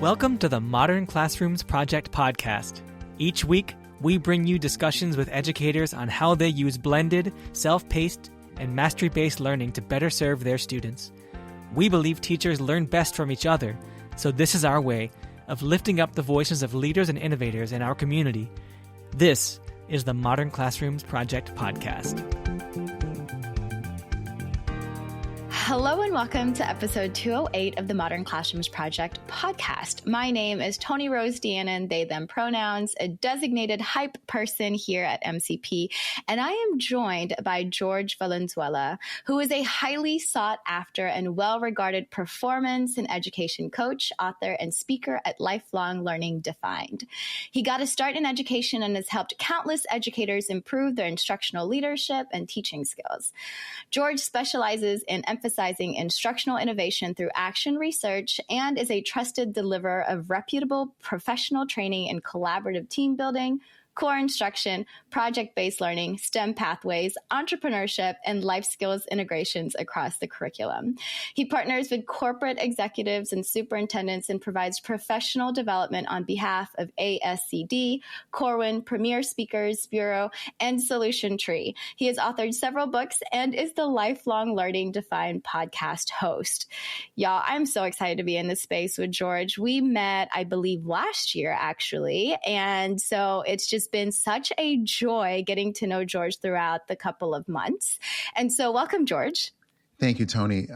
Welcome to the Modern Classrooms Project podcast. Each week, we bring you discussions with educators on how they use blended, self-paced, and mastery-based learning to better serve their students. We believe teachers learn best from each other, so this is our way of lifting up the voices of leaders and innovators in our community. This is the Modern Classrooms Project podcast. Hello and welcome to episode 208 of the Modern Classrooms Project podcast. My name is Toni Rose, they, them pronouns, a designated hype person here at MCP, and I am joined by Jorge Valenzuela, who is a highly sought after and well-regarded performance and education coach, author, and speaker at Lifelong Learning Defined. He got a start in education and has helped countless educators improve their instructional leadership and teaching skills. Jorge specializes in emphasizing instructional innovation through action research and is a trusted deliverer of reputable professional training in collaborative team building, core instruction, project-based learning, STEM pathways, entrepreneurship, and life skills integrations across the curriculum. He partners with corporate executives and superintendents and provides professional development on behalf of ASCD, Corwin, Premier Speakers Bureau, and Solution Tree. He has authored several books and is the Lifelong Learning Defined podcast host. Y'all, I'm so excited to be in this space with Jorge. We met, I believe, last year, actually, and so it's just been such a joy getting to know Jorge throughout the couple of months. And so welcome, Jorge. Thank you, Toni.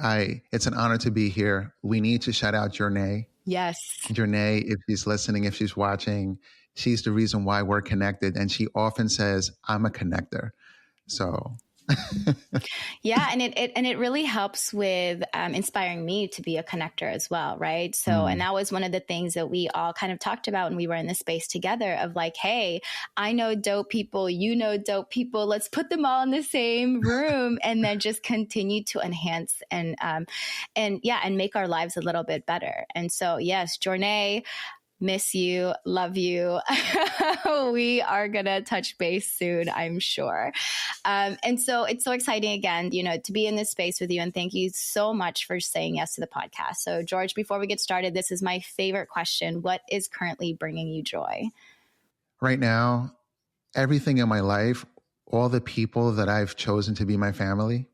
It's an honor to be here. We need to shout out Jorge. Yes. Jorge, if she's listening, if she's watching, she's the reason why we're connected. And she often says, I'm a connector. So... Yeah, and it really helps with inspiring me to be a connector as well, right? So, and that was one of the things that we all kind of talked about when we were in the space together of like, hey, I know dope people, you know dope people, let's put them all in the same room and then just continue to enhance and make our lives a little bit better. And so, yes, Jorge, miss you, love you. We are going to touch base soon, I'm sure. And so it's so exciting again, to be in this space with you. And thank you so much for saying yes to the podcast. So Jorge, before we get started, this is my favorite question. What is currently bringing you joy? Right now, everything in my life, all the people that I've chosen to be my family,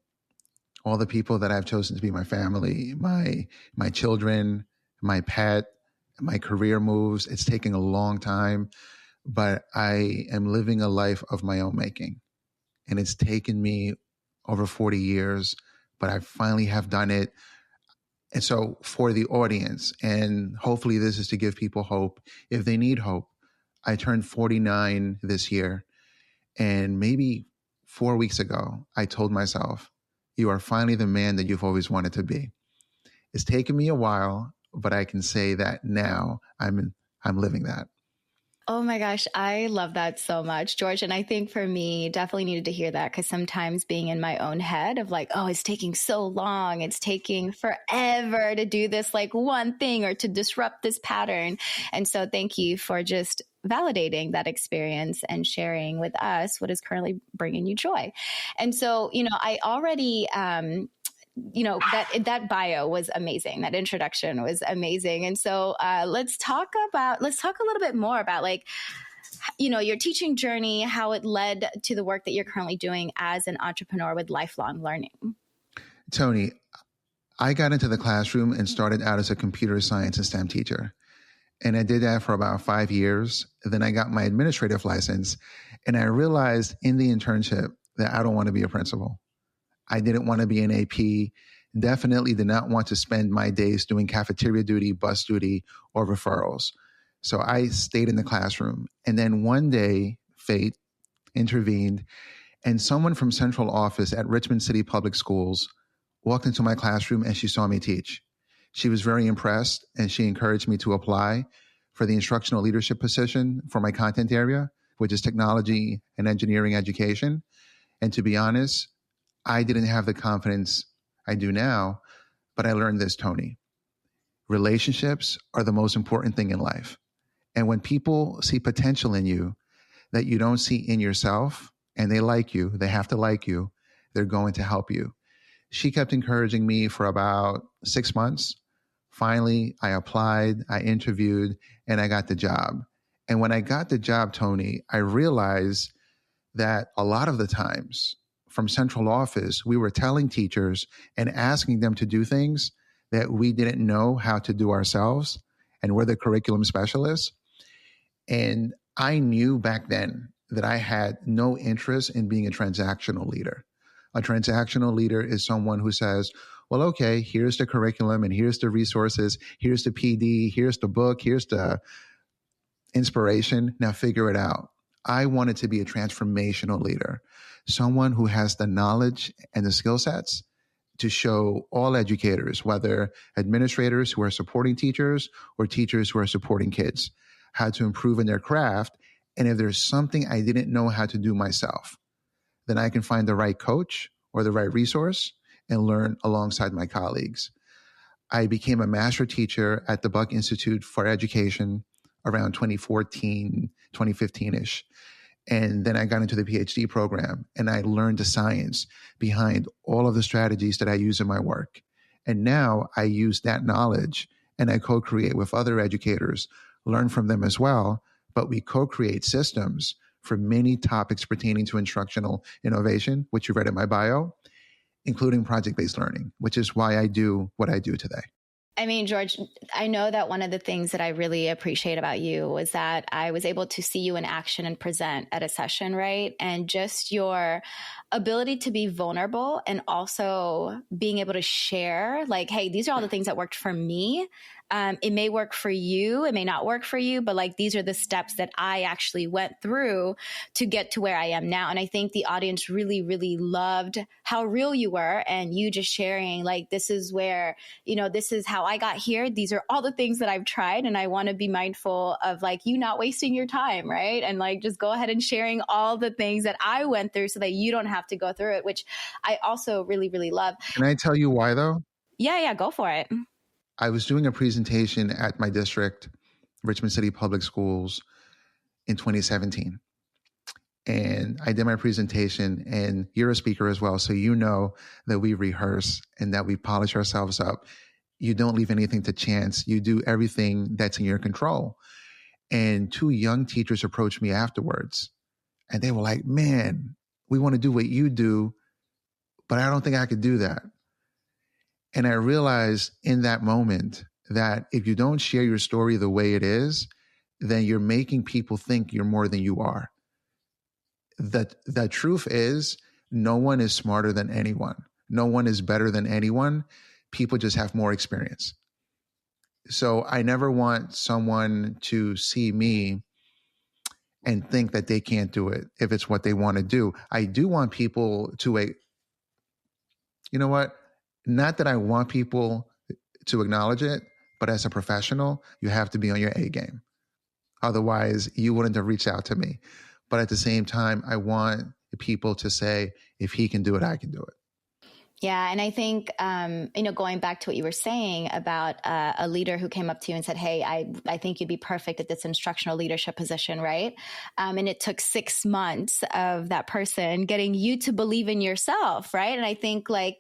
my children, my pet, my career moves. It's taking a long time, but I am living a life of my own making. And it's taken me over 40 years, but I finally have done it. And so for the audience, and hopefully this is to give people hope, if they need hope, I turned 49 this year. And maybe 4 weeks ago, I told myself, you are finally the man that you've always wanted to be. It's taken me a while, but I can say that now I'm living that. Oh my gosh, I love that so much, Jorge. And I think for me, definitely needed to hear that because sometimes being in my own head of like, oh, it's taking so long. It's taking forever to do this like one thing or to disrupt this pattern. And so thank you for just validating that experience and sharing with us what is currently bringing you joy. And so, I already... that bio was amazing. That introduction was amazing. And so let's talk a little bit more about your teaching journey, how it led to the work that you're currently doing as an entrepreneur with lifelong learning. Toni, I got into the classroom and started out as a computer science and STEM teacher. And I did that for about 5 years. And then I got my administrative license. And I realized in the internship that I don't want to be a principal. I didn't want to be an AP, definitely did not want to spend my days doing cafeteria duty, bus duty, or referrals. So I stayed in the classroom. And then one day, fate intervened, and someone from central office at Richmond City Public Schools walked into my classroom and she saw me teach. She was very impressed and she encouraged me to apply for the instructional leadership position for my content area, which is technology and engineering education. And to be honest, I didn't have the confidence I do now, but I learned this, Toni. Relationships are the most important thing in life. And when people see potential in you that you don't see in yourself, and they like you, they have to like you, they're going to help you. She kept encouraging me for about 6 months. Finally, I applied, I interviewed, and I got the job. And when I got the job, Toni, I realized that a lot of the times from central office, we were telling teachers and asking them to do things that we didn't know how to do ourselves. And we're the curriculum specialists. And I knew back then that I had no interest in being a transactional leader. A transactional leader is someone who says, well, okay, here's the curriculum and here's the resources, here's the PD, here's the book, here's the inspiration. Now figure it out. I wanted to be a transformational leader, someone who has the knowledge and the skill sets to show all educators, whether administrators who are supporting teachers or teachers who are supporting kids, how to improve in their craft. And if there's something I didn't know how to do myself, then I can find the right coach or the right resource and learn alongside my colleagues. I became a master teacher at the Buck Institute for Education around 2014, 2015-ish. And then I got into the PhD program and I learned the science behind all of the strategies that I use in my work. And now I use that knowledge and I co-create with other educators, learn from them as well, but we co-create systems for many topics pertaining to instructional innovation, which you read in my bio, including project-based learning, which is why I do what I do today. I mean, George, I know that one of the things that I really appreciate about you was that I was able to see you in action and present at a session, right? And just your ability to be vulnerable and also being able to share, like, hey, these are all the things that worked for me. It may work for you. It may not work for you, but like, these are the steps that I actually went through to get to where I am now. And I think the audience really, really loved how real you were and you just sharing, like, this is where, this is how I got here. These are all the things that I've tried. And I want to be mindful of like you not wasting your time, right? And like, just go ahead and sharing all the things that I went through so that you don't have to go through it, which I also really, really love. Can I tell you why though? Yeah, go for it. I was doing a presentation at my district, Richmond City Public Schools, in 2017. And I did my presentation, and you're a speaker as well, so you know that we rehearse and that we polish ourselves up. You don't leave anything to chance. You do everything that's in your control. And two young teachers approached me afterwards, and they were like, man, we want to do what you do, but I don't think I could do that. And I realized in that moment that if you don't share your story the way it is, then you're making people think you're more than you are. The truth is, no one is smarter than anyone. No one is better than anyone. People just have more experience. So I never want someone to see me and think that they can't do it if it's what they want to do. I do want people to, you know what? Not that I want people to acknowledge it, but as a professional, you have to be on your A game. Otherwise, you wouldn't have reached out to me. But at the same time, I want people to say, if he can do it, I can do it. Yeah. And I think, going back to what you were saying about a leader who came up to you and said, hey, I think you'd be perfect at this instructional leadership position, right? And it took 6 months of that person getting you to believe in yourself, right? And I think like,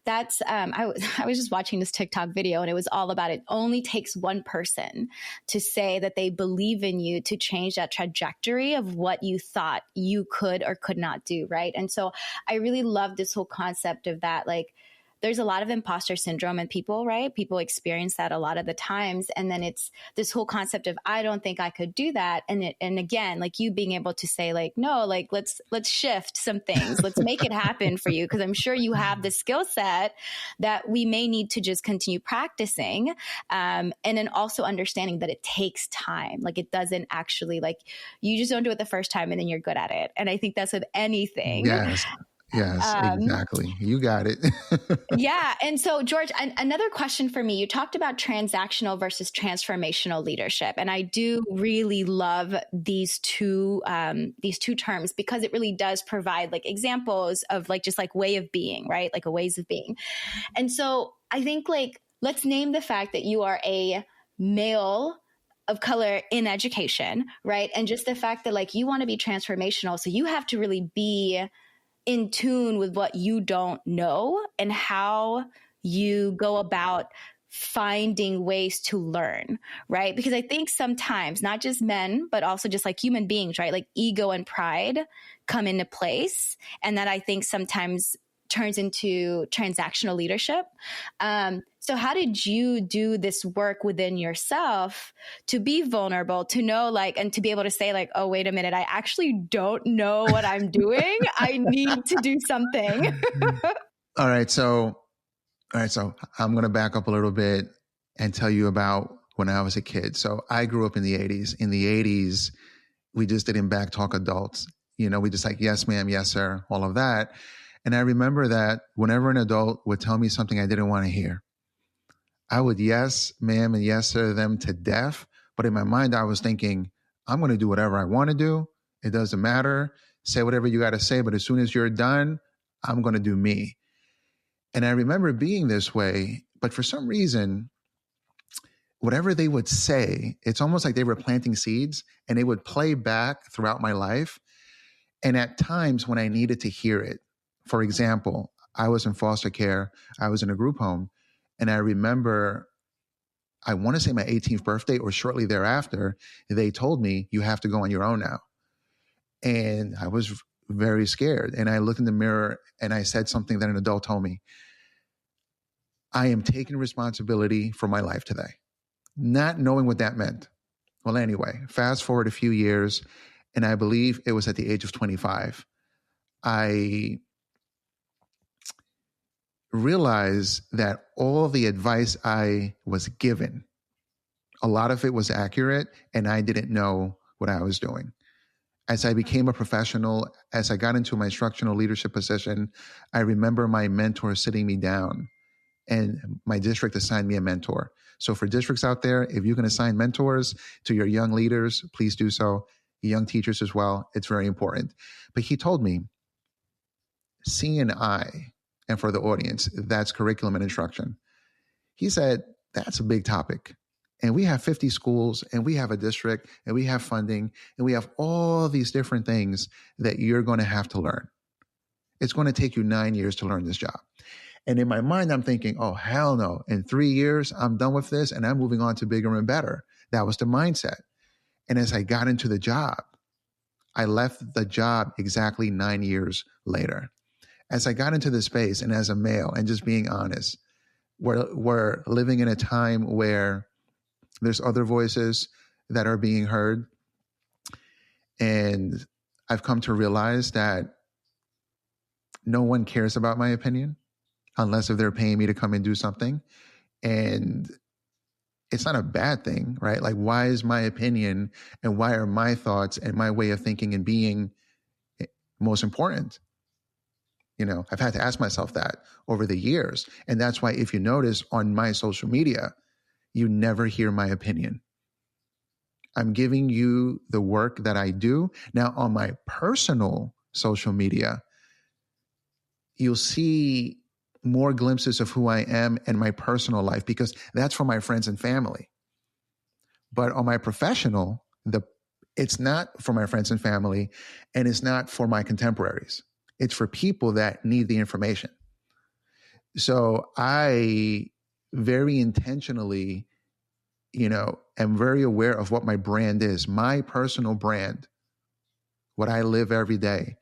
that's, I was just watching this TikTok video and it was all about it only takes one person to say that they believe in you to change that trajectory of what you thought you could or could not do, right? And so I really love this whole concept of that, like, there's a lot of imposter syndrome in people, right? People experience that a lot of the times. And then it's this whole concept of, I don't think I could do that. And again, like you being able to say like, no, like, let's shift some things. Let's make it happen for you. Cause I'm sure you have the skill set that we may need to just continue practicing. And then also understanding that it takes time. Like it doesn't actually, like, you just don't do it the first time and then you're good at it. And I think that's with anything. Yes, exactly. You got it. Yeah. And so, George, another question for me, you talked about transactional versus transformational leadership. And I do really love these two terms because it really does provide like examples of like, just like way of being, right? Like a ways of being. And so I think like, let's name the fact that you are a male of color in education, right? And just the fact that like, you want to be transformational. So you have to really be in tune with what you don't know and how you go about finding ways to learn, right? Because I think sometimes not just men, but also just like human beings, right? Like ego and pride come into place. And that I think sometimes turns into transactional leadership. So how did you do this work within yourself to be vulnerable, to know like, and to be able to say like, oh, wait a minute, I actually don't know what I'm doing. I need to do something. All right. So I'm going to back up a little bit and tell you about when I was a kid. So I grew up in the 80s. In the 80s, we just didn't backtalk adults. We just like, yes, ma'am, yes, sir, all of that. And I remember that whenever an adult would tell me something I didn't want to hear, I would yes, ma'am, and yes, sir, them to death. But in my mind, I was thinking, I'm going to do whatever I want to do. It doesn't matter. Say whatever you got to say. But as soon as you're done, I'm going to do me. And I remember being this way. But for some reason, whatever they would say, it's almost like they were planting seeds and they would play back throughout my life. And at times when I needed to hear it, for example, I was in foster care. I was in a group home. And I remember, I want to say my 18th birthday or shortly thereafter, they told me, you have to go on your own now. And I was very scared. And I looked in the mirror and I said something that an adult told me. I am taking responsibility for my life today, not knowing what that meant. Well, anyway, fast forward a few years, and I believe it was at the age of 25. I realized that all the advice I was given, a lot of it was accurate, and I didn't know what I was doing. As I became a professional, as I got into my instructional leadership position, I remember my mentor sitting me down, and my district assigned me a mentor. So for districts out there, if you can assign mentors to your young leaders, please do so. Young teachers as well. It's very important. But he told me, C&I, and for the audience, that's curriculum and instruction. He said, that's a big topic. And we have 50 schools, and we have a district, and we have funding, and we have all these different things that you're going to have to learn. It's going to take you 9 years to learn this job. And in my mind, I'm thinking, oh, hell no. In 3 years, I'm done with this, and I'm moving on to bigger and better. That was the mindset. And as I got into the job, I left the job exactly 9 years later. As I got into the space, and as a male, and just being honest, we're living in a time where there's other voices that are being heard. And I've come to realize that no one cares about my opinion unless if they're paying me to come and do something. And it's not a bad thing, right? Like, why is my opinion and why are my thoughts and my way of thinking and being most important? I've had to ask myself that over the years. And that's why if you notice on my social media, you never hear my opinion. I'm giving you the work that I do. Now, on my personal social media, you'll see more glimpses of who I am and my personal life, because that's for my friends and family. But on my professional, it's not for my friends and family, and it's not for my contemporaries. It's for people that need the information. So I very intentionally, am very aware of what my brand is. My personal brand, what I live every day,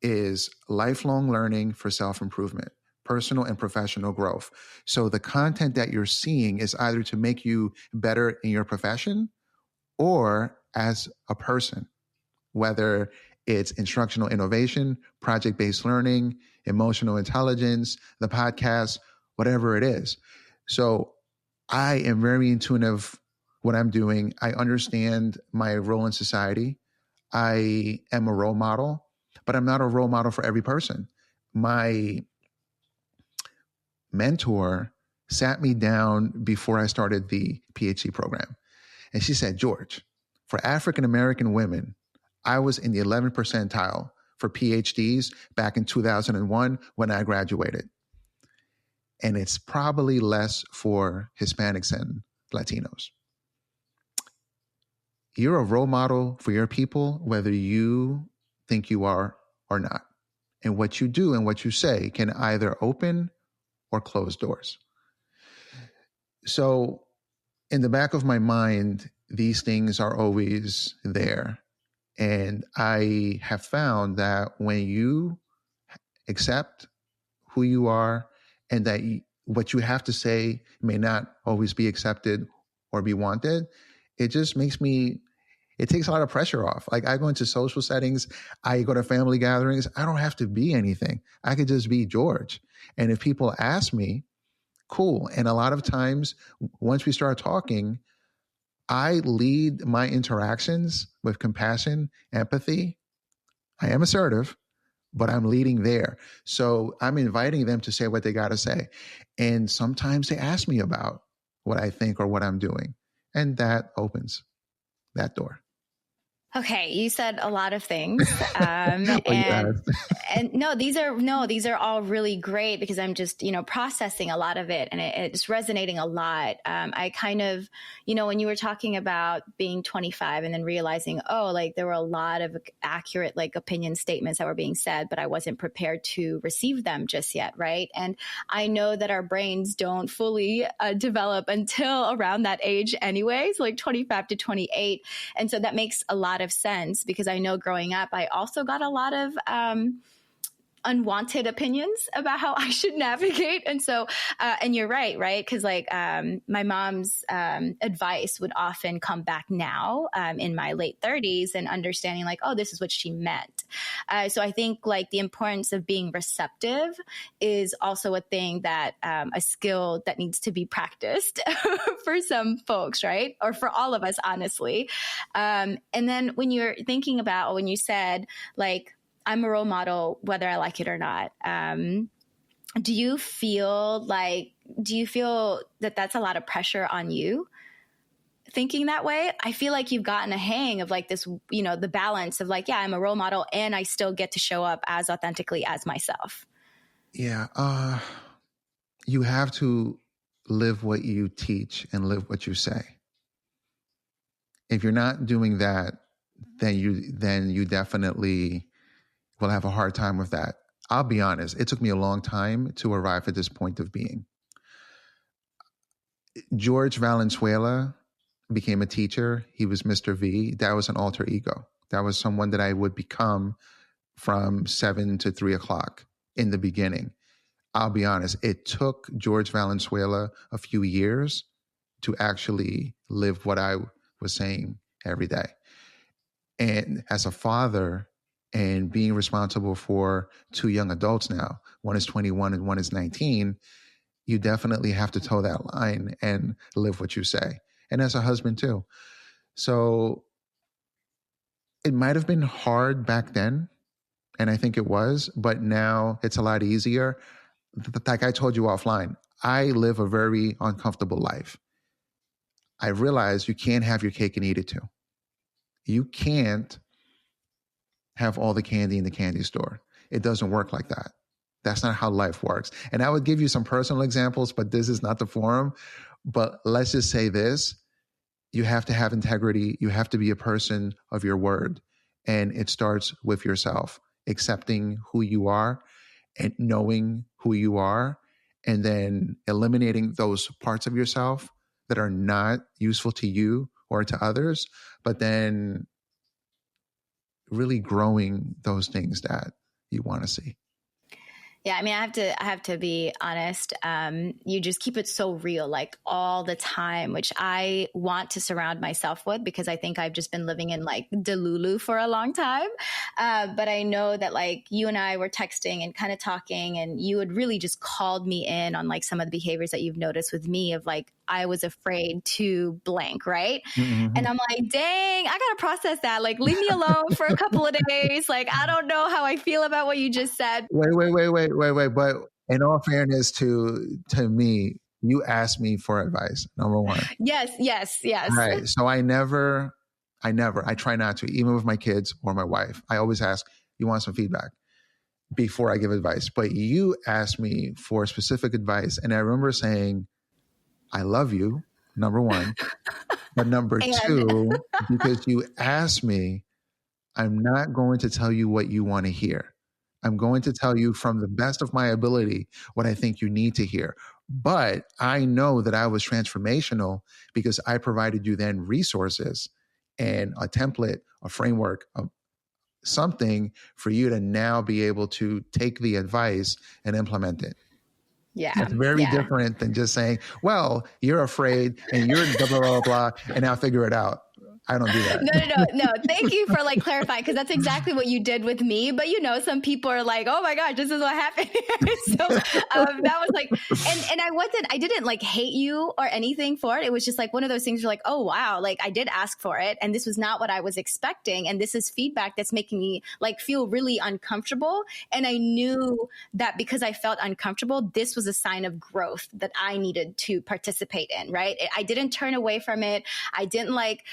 is lifelong learning for self-improvement, personal and professional growth. So the content that you're seeing is either to make you better in your profession or as a person, whether it's instructional innovation, project-based learning, emotional intelligence, the podcast, whatever it is. So I am very in tune of what I'm doing. I understand my role in society. I am a role model, but I'm not a role model for every person. My mentor sat me down before I started the PhD program. And she said, George, for African-American women, I was in the 11th percentile for PhDs back in 2001 when I graduated. And it's probably less for Hispanics and Latinos. You're a role model for your people, whether you think you are or not. And what you do and what you say can either open or close doors. So in the back of my mind, these things are always there. And I have found that when you accept who you are and that what you have to say may not always be accepted or be wanted, it just makes me, it takes a lot of pressure off. Like I go into social settings, I go to family gatherings, I don't have to be anything. I could just be George. And if people ask me, cool. And a lot of times, once we start talking, I lead my interactions with compassion, empathy. I am assertive, but I'm leading there. So I'm inviting them to say what they got to say. And sometimes they ask me about what I think or what I'm doing. And that opens that door. Okay, you said a lot of things, Well, and no, these are all really great because I'm just processing a lot of it, and it's resonating a lot. I kind of, when you were talking about being 25 and then realizing, oh, like there were a lot of accurate like opinion statements that were being said, but I wasn't prepared to receive them just yet, right? And I know that our brains don't fully develop until around that age, anyways, like 25 to 28, and so that makes a lot of sense because I know growing up, I also got a lot of unwanted opinions about how I should navigate. And so, and you're right? Because like my mom's advice would often come back now in my late 30s and understanding like, oh, this is what she meant. So I think like the importance of being receptive is also a thing that a skill that needs to be practiced for some folks, right? Or for all of us, honestly. And then when you're thinking about, when you said like, I'm a role model, whether I like it or not. Do you feel that that's a lot of pressure on you thinking that way? I feel like you've gotten a hang of like this, the balance of like, yeah, I'm a role model and I still get to show up as authentically as myself. Yeah. You have to live what you teach and live what you say. If you're not doing that, then you definitely will have a hard time with that. I'll be honest. It took me a long time to arrive at this point of being. Jorge Valenzuela became a teacher. He was Mr. V. That was an alter ego. That was someone that I would become from 7 to 3 o'clock in the beginning. I'll be honest. It took Jorge Valenzuela a few years to actually live what I was saying every day. And as a father, and being responsible for 2 young adults now, one is 21 and one is 19, you definitely have to toe that line and live what you say. And as a husband too. So it might have been hard back then, and I think it was, but now it's a lot easier. Like I told you offline, I live a very uncomfortable life. I realize you can't have your cake and eat it too. You can't have all the candy in the candy store. It doesn't work like that. That's not how life works. And I would give you some personal examples, but this is not the forum. But let's just say this. You have to have integrity. You have to be a person of your word. And it starts with yourself, accepting who you are and knowing who you are, and then eliminating those parts of yourself that are not useful to you or to others, but then really growing those things that you want to see. Yeah, I mean, I have to be honest. You just keep it so real, like all the time, which I want to surround myself with because I think I've just been living in like Delulu for a long time. But I know that like you and I were texting and kind of talking, and you had really just called me in on like some of the behaviors that you've noticed with me of like, I was afraid to blank, right? Mm-hmm. And I'm like, dang, I got to process that. Like, leave me alone for a couple of days. Like, I don't know how I feel about what you just said. Wait. But in all fairness to me, you asked me for advice, number one. Yes. Right. So I try not to, even with my kids or my wife. I always ask, you want some feedback before I give advice. But you asked me for specific advice. And I remember saying, I love you, number one. But number two, because you asked me, I'm not going to tell you what you want to hear. I'm going to tell you from the best of my ability what I think you need to hear. But I know that I was transformational because I provided you then resources and a template, a framework, something for you to now be able to take the advice and implement it. Yeah. That's very different than just saying, well, you're afraid and you're blah, blah, blah, blah, and now figure it out. I don't do that. No. Thank you for like clarifying, because that's exactly what you did with me. But some people are like, oh my gosh, this is what happened. So that was like, and I didn't like hate you or anything for it. It was just like one of those things you're like, oh wow, like I did ask for it and this was not what I was expecting. And this is feedback that's making me like feel really uncomfortable. And I knew that because I felt uncomfortable, this was a sign of growth that I needed to participate in, right? I didn't turn away from it. I didn't like,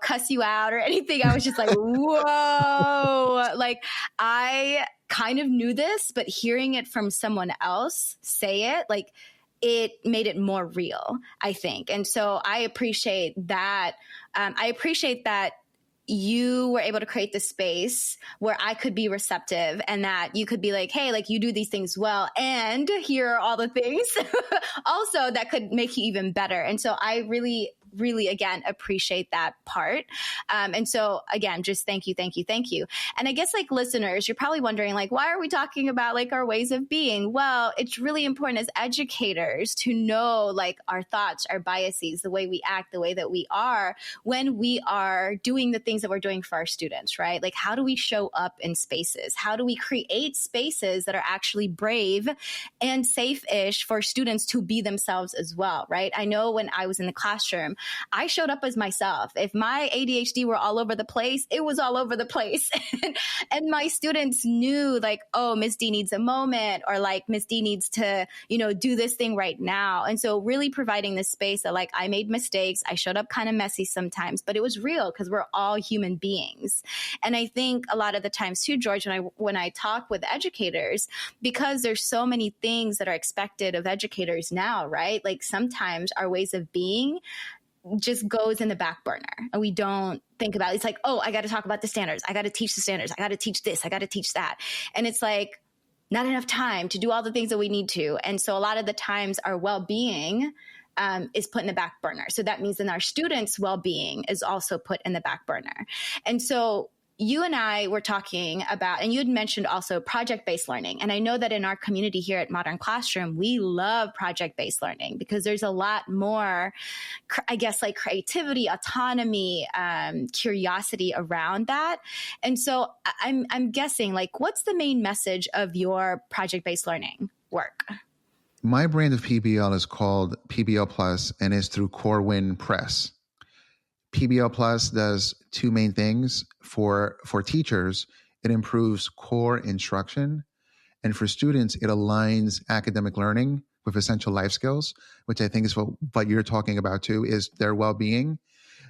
cuss you out or anything. I was just like, whoa, like I kind of knew this, but hearing it from someone else say it, like it made it more real, I think. And so I appreciate that. I appreciate that you were able to create the space where I could be receptive and that you could be like, hey, like you do these things well, and here are all the things also that could make you even better. And so I really, again, appreciate that part. And so again, just thank you. And I guess like listeners, you're probably wondering like, why are we talking about like our ways of being? Well, it's really important as educators to know like our thoughts, our biases, the way we act, the way that we are when we are doing the things that we're doing for our students, right? Like how do we show up in spaces? How do we create spaces that are actually brave and safe-ish for students to be themselves as well, right? I know when I was in the classroom, I showed up as myself. If my ADHD were all over the place, it was all over the place. And my students knew like, oh, Miss D needs a moment, or like Miss D needs to, do this thing right now. And so really providing this space that like I made mistakes. I showed up kind of messy sometimes, but it was real because we're all human beings. And I think a lot of the times too, George, when I talk with educators, because there's so many things that are expected of educators now, right? Like sometimes our ways of being just goes in the back burner and we don't think about it. It's like, oh, I got to talk about the standards. I got to teach the standards. I got to teach this. I got to teach that. And it's like not enough time to do all the things that we need to. And so a lot of the times our well-being is put in the back burner. So that means then our students' well-being is also put in the back burner. And so you and I were talking about, and you had mentioned also project-based learning. And I know that in our community here at Modern Classroom, we love project-based learning because there's a lot more, I guess, like creativity, autonomy, curiosity around that. And so I'm guessing, like, what's the main message of your project-based learning work? My brand of PBL is called PBL Plus and is through Corwin Press. PBL Plus does two main things. For teachers, it improves core instruction. And for students, it aligns academic learning with essential life skills, which I think is what you're talking about too, is their well-being.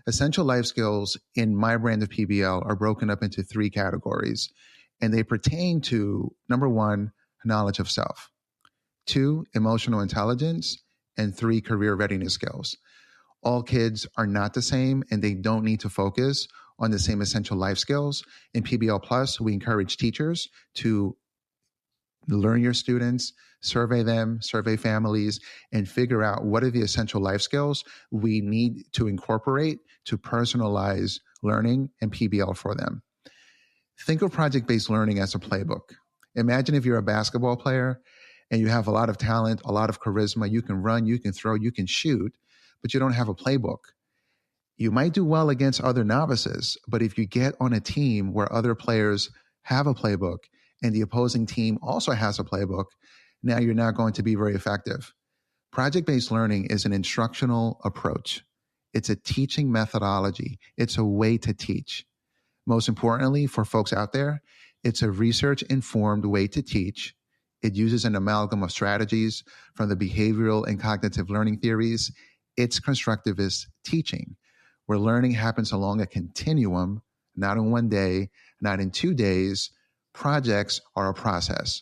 Essential life skills in my brand of PBL are broken up into three categories. And they pertain to, number one, knowledge of self. 2, emotional intelligence. And 3, career readiness skills. All kids are not the same and they don't need to focus on the same essential life skills. In PBL Plus, we encourage teachers to learn your students, survey them, survey families, and figure out what are the essential life skills we need to incorporate to personalize learning and PBL for them. Think of project-based learning as a playbook. Imagine if you're a basketball player and you have a lot of talent, a lot of charisma, you can run, you can throw, you can shoot, but you don't have a playbook. You might do well against other novices, but if you get on a team where other players have a playbook and the opposing team also has a playbook, now you're not going to be very effective. Project-based learning is an instructional approach. It's a teaching methodology. It's a way to teach. Most importantly, for folks out there, it's a research-informed way to teach. It uses an amalgam of strategies from the behavioral and cognitive learning theories. It's constructivist teaching, where learning happens along a continuum, not in one day, not in 2 days. Projects are a process.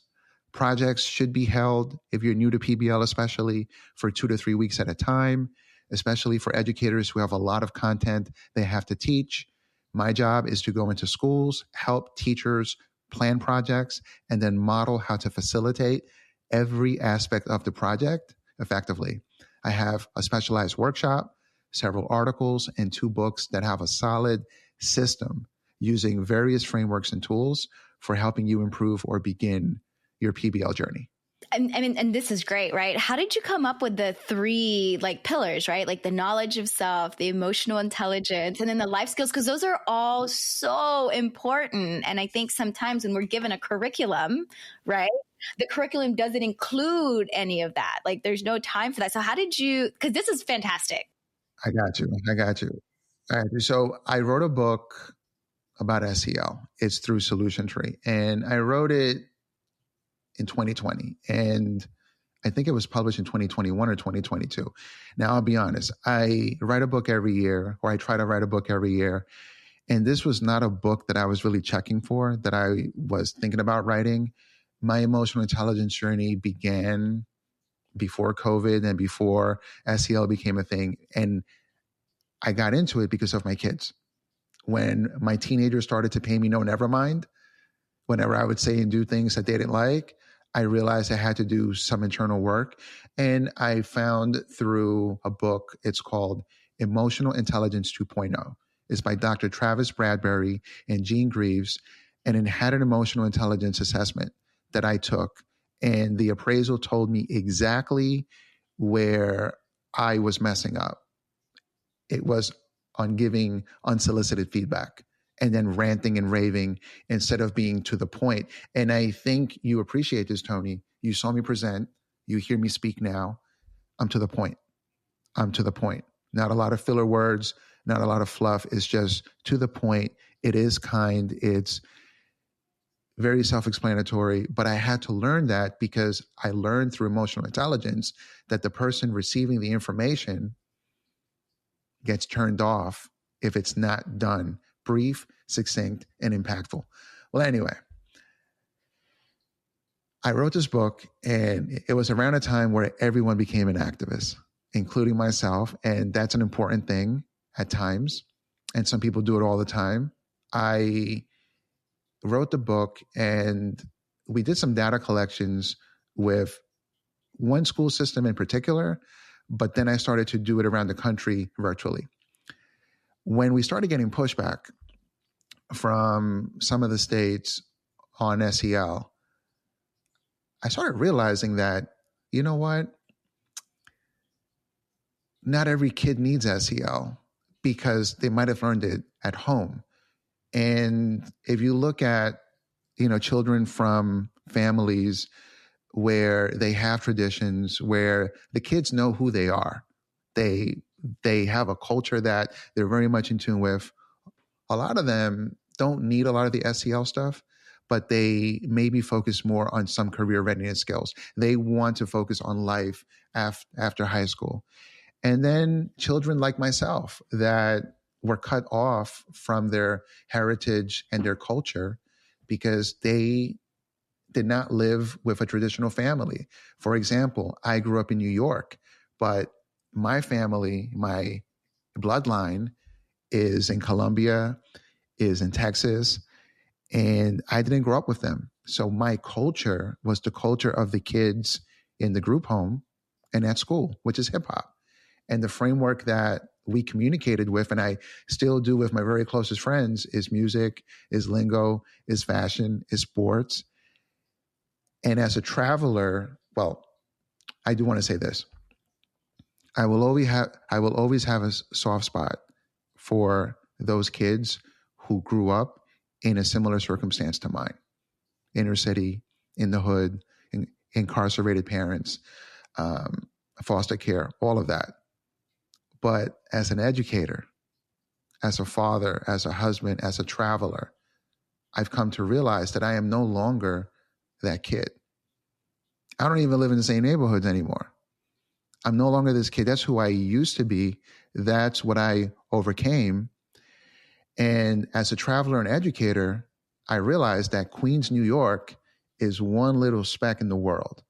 Projects should be held, if you're new to PBL especially, for 2 to 3 weeks at a time, especially for educators who have a lot of content they have to teach. My job is to go into schools, help teachers plan projects, and then model how to facilitate every aspect of the project effectively. I have a specialized workshop, several articles, and 2 books that have a solid system using various frameworks and tools for helping you improve or begin your PBL journey. And this is great, right? How did you come up with the 3 pillars, right? Like the knowledge of self, the emotional intelligence, and then the life skills, because those are all so important. And I think sometimes when we're given a curriculum, right, the curriculum doesn't include any of that. Like there's no time for that. So how did you, because this is fantastic. I got you. All right. So I wrote a book about SEL. It's through Solution Tree. And I wrote it in 2020. And I think it was published in 2021 or 2022. Now, I'll be honest. I write a book every year, or I try to write a book every year. And this was not a book that I was really checking for, that I was thinking about writing. My emotional intelligence journey began before COVID and before SEL became a thing. And I got into it because of my kids. When my teenagers started to pay me no never mind, whenever I would say and do things that they didn't like, I realized I had to do some internal work. And I found through a book, it's called Emotional Intelligence 2.0. It's by Dr. Travis Bradbury and Gene Greaves, and it had an emotional intelligence assessment that I took. And the appraisal told me exactly where I was messing up. It was on giving unsolicited feedback and then ranting and raving instead of being to the point. And I think you appreciate this, Toni. You saw me present. You hear me speak now. I'm to the point. Not a lot of filler words, not a lot of fluff. It's just to the point. It is kind. It's very self-explanatory. But I had to learn that because I learned through emotional intelligence that the person receiving the information gets turned off if it's not done brief, succinct, and impactful. Well, anyway, I wrote this book, and it was around a time where everyone became an activist, including myself. And that's an important thing at times. And some people do it all the time. I wrote the book, and we did some data collections with one school system in particular, but then I started to do it around the country virtually. When we started getting pushback from some of the states on SEL, I started realizing that, you know what? Not every kid needs SEL because they might have learned it at home. And if you look at, children from families where they have traditions, where the kids know who they are, they have a culture that they're very much in tune with. A lot of them don't need a lot of the SEL stuff, but they maybe focus more on some career readiness skills. They want to focus on life after high school. And then children like myself that were cut off from their heritage and their culture because they did not live with a traditional family. For example, I grew up in New York, but my family, my bloodline is in Colombia, is in Texas, and I didn't grow up with them. So my culture was the culture of the kids in the group home and at school, which is hip hop. And the framework that we communicated with, and I still do with my very closest friends, is music, is lingo, is fashion, is sports. And as a traveler, well, I do want to say this. I will always have a soft spot for those kids who grew up in a similar circumstance to mine. Inner city, in the hood, incarcerated parents, foster care, all of that. But as an educator, as a father, as a husband, as a traveler, I've come to realize that I am no longer that kid. I don't even live in the same neighborhoods anymore. I'm no longer this kid. That's who I used to be. That's what I overcame. And as a traveler and educator, I realized that Queens, New York is one little speck in the world.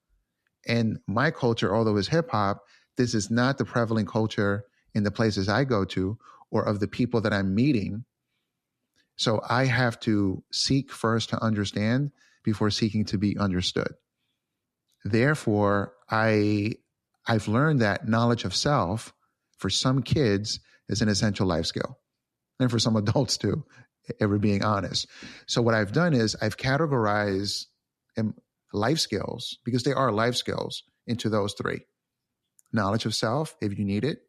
And my culture, although it's hip hop, this is not the prevalent culture in the places I go to or of the people that I'm meeting. So I have to seek first to understand before seeking to be understood. Therefore, I I've learned that knowledge of self for some kids is an essential life skill, and for some adults too, if we're being honest. So what I've done is I've categorized life skills, because they are life skills, into those three: knowledge of self, if you need it;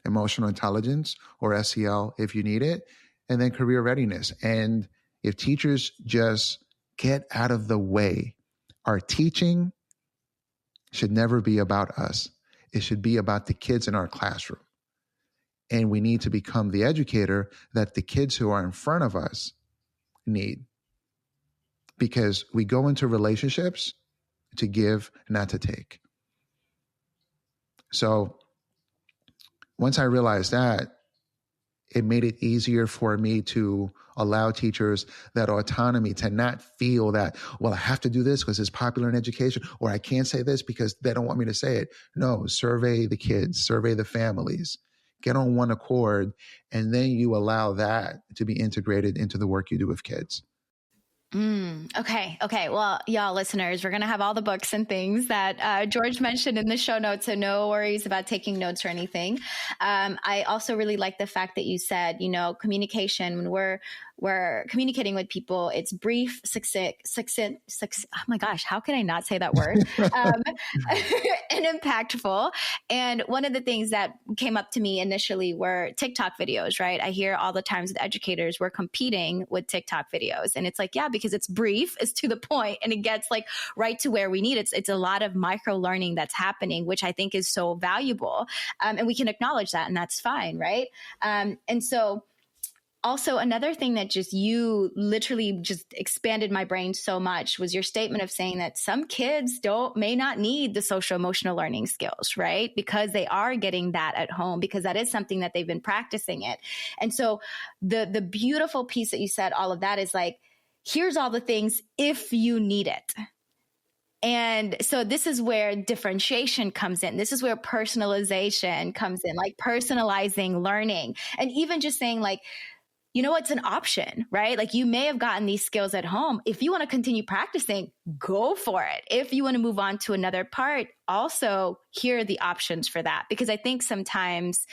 emotional intelligence, or SEL, if you need it; and then career readiness. And if teachers just get out of the way, our teaching should never be about us. It should be about the kids in our classroom. And we need to become the educator that the kids who are in front of us need. Because we go into relationships to give, not to take. So once I realized that, it made it easier for me to allow teachers that autonomy, to not feel that, well, I have to do this because it's popular in education, or I can't say this because they don't want me to say it. No, survey the kids, survey the families, get on one accord, and then you allow that to be integrated into the work you do with kids. Okay. Well, y'all listeners, we're going to have all the books and things that George mentioned in the show notes. So no worries about taking notes or anything. I also really like the fact that you said, communication, when we're communicating with people, it's brief, succinct. Oh my gosh, how can I not say that word? And impactful. And one of the things that came up to me initially were TikTok videos, right? I hear all the times with educators, we're competing with TikTok videos. And it's like, yeah, because it's brief, it's to the point, and it gets like right to where we need it. It's a lot of micro learning that's happening, which I think is so valuable. And we can acknowledge that, and that's fine, right? And so also, another thing that you literally just expanded my brain so much was your statement of saying that some kids may not need the social emotional learning skills, right? Because they are getting that at home, because that is something that they've been practicing it. And so the beautiful piece that you said, all of that is like, here's all the things if you need it. And so this is where differentiation comes in. This is where personalization comes in, like personalizing learning. And even just saying like, it's an option, right? Like you may have gotten these skills at home. If you want to continue practicing, go for it. If you want to move on to another part, also here are the options for that. Because I think sometimes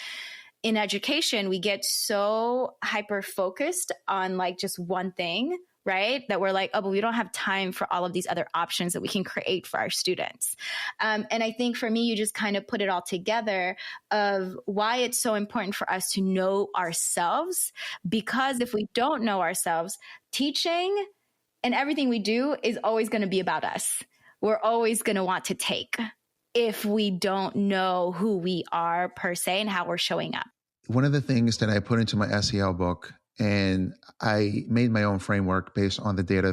in education, we get so hyper focused on like just one thing, right? That we're like, oh, but we don't have time for all of these other options that we can create for our students. And I think for me, you just kind of put it all together of why it's so important for us to know ourselves, because if we don't know ourselves, teaching and everything we do is always going to be about us. We're always going to want to take if we don't know who we are per se and how we're showing up. One of the things that I put into my SEL book, and I made my own framework based on the data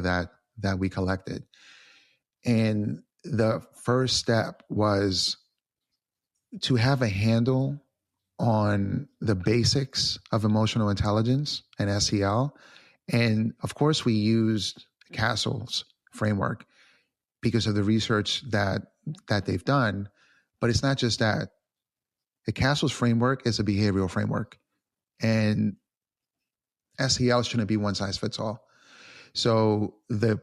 that we collected. And the first step was to have a handle on the basics of emotional intelligence and SEL. And of course, we used Castle's framework because of the research that they've done. But it's not just that. The Castle's framework is a behavioral framework. And SEL shouldn't be one size fits all. So the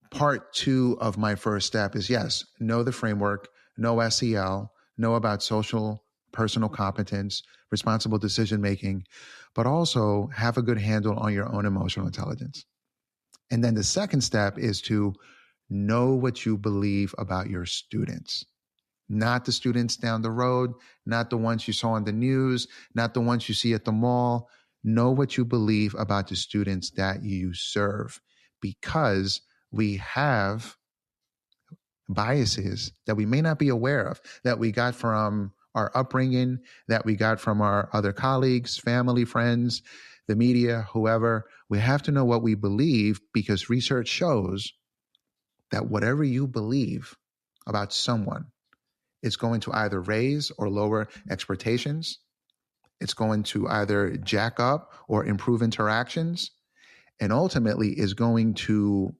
part 2 of my first step is, yes, know the framework, know SEL, know about social, personal competence, responsible decision-making, but also have a good handle on your own emotional intelligence. And then the second step is to know what you believe about your students. Not the students down the road, not the ones you saw on the news, not the ones you see at the mall. Know what you believe about the students that you serve, because we have biases that we may not be aware of, that we got from our upbringing, that we got from our other colleagues, family, friends, the media, whoever. We have to know what we believe, because research shows that whatever you believe about someone is going to either raise or lower expectations. It's going to either jack up or improve interactions, and ultimately is going to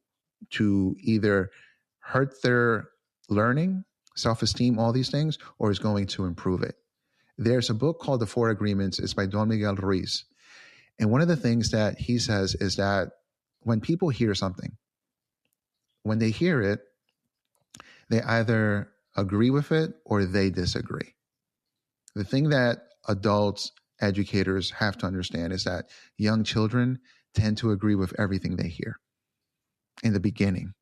either hurt their learning, self-esteem, all these things, or is going to improve it. There's a book called The 4 Agreements. It's by Don Miguel Ruiz. And one of the things that he says is that when people hear something, when they hear it, they either agree with it or they disagree. The thing that adults, educators have to understand is that young children tend to agree with everything they hear in the beginning.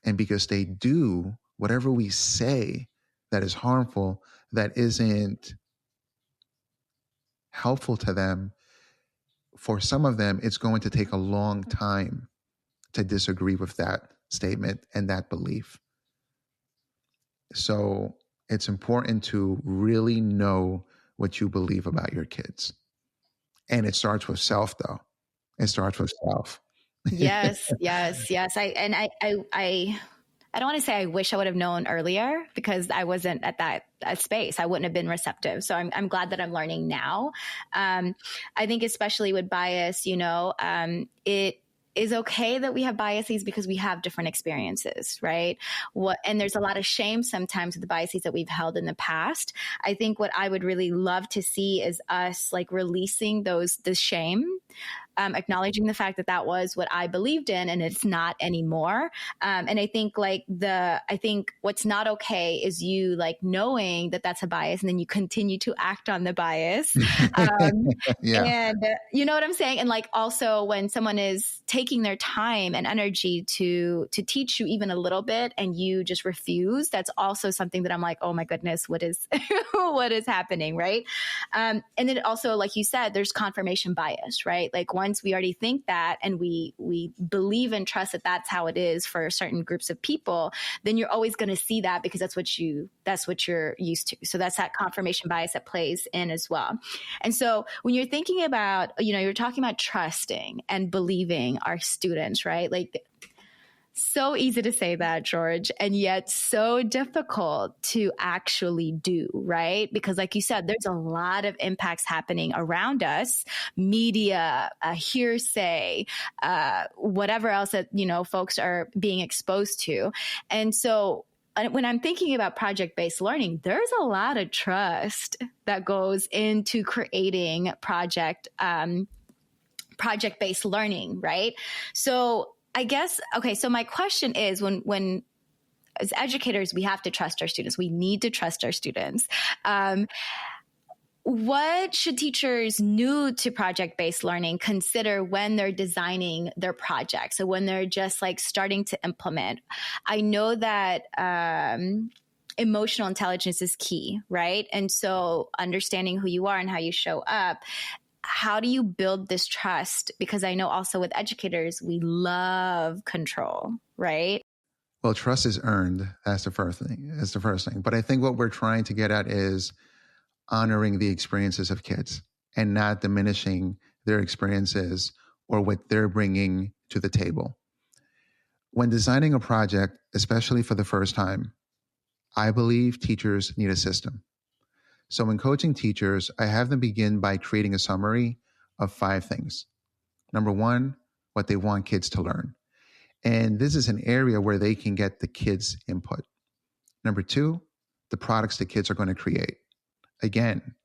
And because they do, whatever we say that is harmful, that isn't helpful to them, for some of them, it's going to take a long time to disagree with that statement and that belief. So it's important to really know what you believe about your kids. And it starts with self, though. It starts with self. Yes. I don't want to say I wish I would have known earlier, because I wasn't at that space. I wouldn't have been receptive. So I'm glad that I'm learning now. I think especially with bias, it is okay that we have biases because we have different experiences, right? And there's a lot of shame sometimes with the biases that we've held in the past. I think what I would really love to see is us like releasing the shame, acknowledging the fact that that was what I believed in and it's not anymore. And I think what's not okay is you like knowing that that's a bias and then you continue to act on the bias. Yeah. And you know what I'm saying? And like also when someone is taking their time and energy to teach you even a little bit and you just refuse, that's also something that I'm like, oh my goodness, what is what is happening, right? And then also, like you said, there's confirmation bias, right? Like once we already think that and we believe and trust that that's how it is for certain groups of people, then you're always going to see that because that's what you're used to. So that's that confirmation bias that plays in as well. And so when you're thinking about, you're talking about trusting and believing our students, right? Like so easy to say that, George, and yet so difficult to actually do, right? Because like you said, there's a lot of impacts happening around us, media, hearsay, whatever else that, folks are being exposed to. And so when I'm thinking about project-based learning, there's a lot of trust that goes into creating project-based learning, right? So I guess, okay, so my question is when as educators, we have to trust our students. We need to trust our students. What should teachers new to project-based learning consider when they're designing their projects? So when they're just like starting to implement? I know that emotional intelligence is key, right? And so understanding who you are and how you show up. How do you build this trust? Because I know also with educators, we love control, right? Well, trust is earned. That's the first thing. But I think what we're trying to get at is honoring the experiences of kids and not diminishing their experiences or what they're bringing to the table. When designing a project, especially for the first time, I believe teachers need a system. So when coaching teachers, I have them begin by creating a summary of 5 things. Number 1, what they want kids to learn. And this is an area where they can get the kids' input. Number 2, the products the kids are going to create. Again,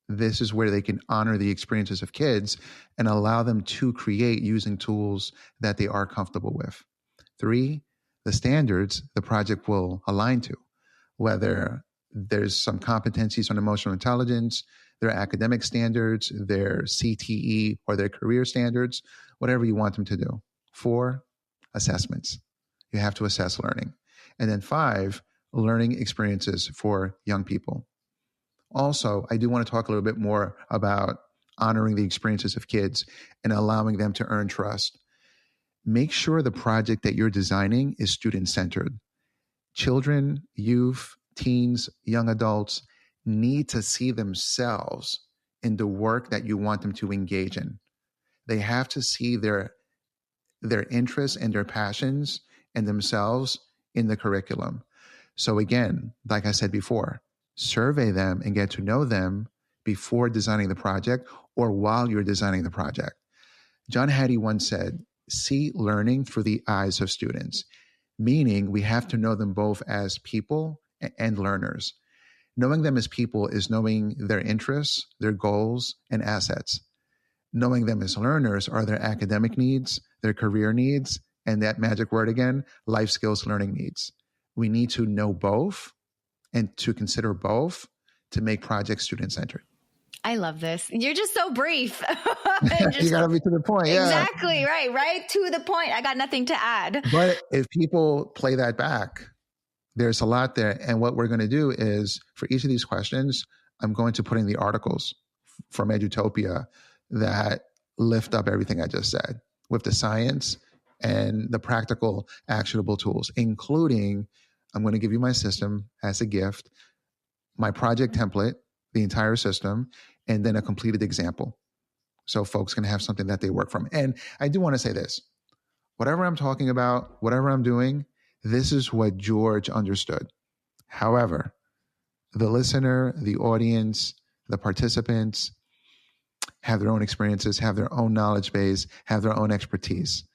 this is where they can honor the experiences of kids and allow them to create using tools that they are comfortable with. 3, the standards the project will align to, whether there's some competencies on emotional intelligence, their academic standards, their CTE or their career standards, whatever you want them to do. 4, assessments. You have to assess learning. And then 5, learning experiences for young people. Also, I do want to talk a little bit more about honoring the experiences of kids and allowing them to earn trust. Make sure the project that you're designing is student-centered. Children, youth, teens, young adults need to see themselves in the work that you want them to engage in. They have to see their interests and their passions and themselves in the curriculum. So again, like I said before, survey them and get to know them before designing the project or while you're designing the project. John Hattie once said, see learning through the eyes of students, meaning we have to know them both as people and learners. Knowing them as people is knowing their interests, their goals, and assets. Knowing them as learners are their academic needs, their career needs, and that magic word again, life skills learning needs. We need to know both and to consider both to make projects student-centered. I love this. You're just so brief. You got to be to the point. Yeah. Exactly. Right to the point. I got nothing to add. But if people play that back, there's a lot there. And what we're going to do is, for each of these questions, I'm going to put in the articles from Edutopia that lift up everything I just said with the science and the practical, actionable tools, including, I'm going to give you my system as a gift, my project template, the entire system, and then a completed example. So folks can have something that they work from. And I do want to say this, whatever I'm talking about, whatever I'm doing, this is what George understood. However, the listener, the audience, the participants have their own experiences, have their own knowledge base, have their own expertise.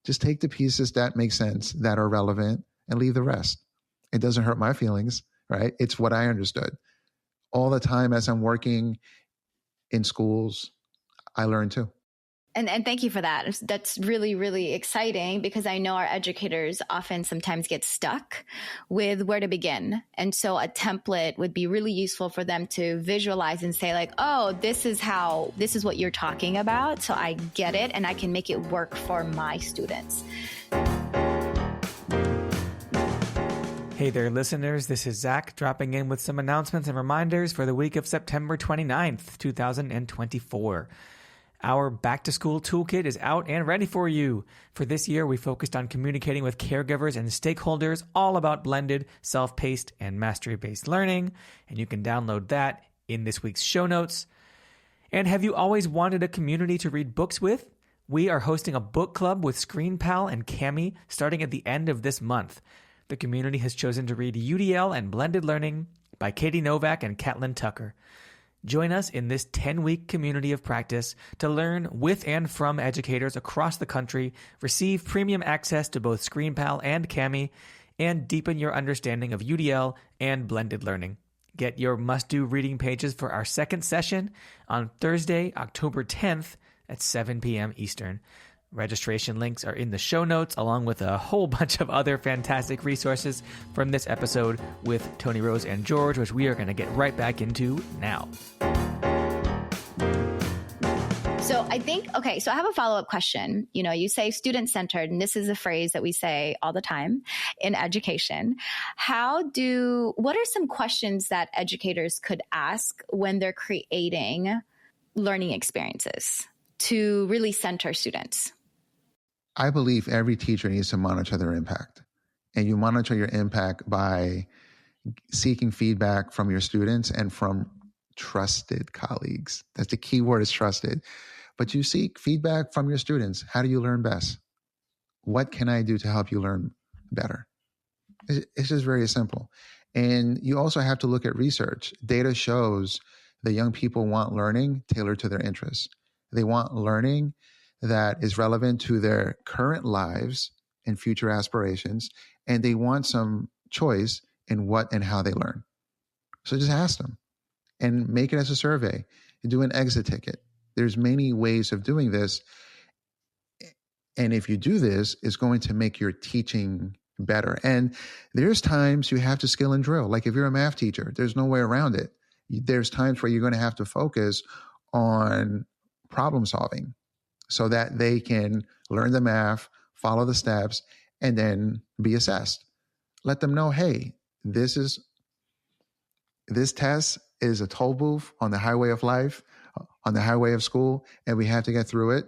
Just take the pieces that make sense, that are relevant, and leave the rest. It doesn't hurt my feelings, right? It's what I understood. All the time as I'm working in schools, I learn too. And thank you for that. That's really, really exciting, because I know our educators often sometimes get stuck with where to begin. And so a template would be really useful for them to visualize and say like, oh, this is what you're talking about. So I get it and I can make it work for my students. Hey there, listeners. This is Zach dropping in with some announcements and reminders for the week of September 29th, 2024. Our back-to-school toolkit is out and ready for you. For this year, we focused on communicating with caregivers and stakeholders all about blended, self-paced, and mastery-based learning, and you can download that in this week's show notes. And have you always wanted a community to read books with? We are hosting a book club with ScreenPal and Cami starting at the end of this month. The community has chosen to read UDL and Blended Learning by Katie Novak and Catlin Tucker. Join us in this 10-week community of practice to learn with and from educators across the country, receive premium access to both ScreenPal and Cami, and deepen your understanding of UDL and blended learning. Get your must-do reading pages for our second session on Thursday, October 10th at 7 p.m. Eastern. Registration links are in the show notes, along with a whole bunch of other fantastic resources from this episode with Toni Rose and George, which we are going to get right back into now. So I have a follow-up question. You know, you say student-centered, and this is a phrase that we say all the time in education. What are some questions that educators could ask when they're creating learning experiences to really center students? I believe every teacher needs to monitor their impact. And you monitor your impact by seeking feedback from your students and from trusted colleagues. That's the key word, is trusted. But you seek feedback from your students. How do you learn best? What can I do to help you learn better? It's just very simple. And you also have to look at research. Data shows that young people want learning tailored to their interests. They want learning that is relevant to their current lives and future aspirations, and they want some choice in what and how they learn. So just ask them and make it as a survey. Do an exit ticket. There's many ways of doing this. And if you do this, it's going to make your teaching better. And there's times you have to skill and drill. Like if you're a math teacher, there's no way around it. There's times where you're going to have to focus on problem solving so that they can learn the math, follow the steps, and then be assessed. Let them know, hey, this test is a toll booth on the highway of life, on the highway of school, and we have to get through it.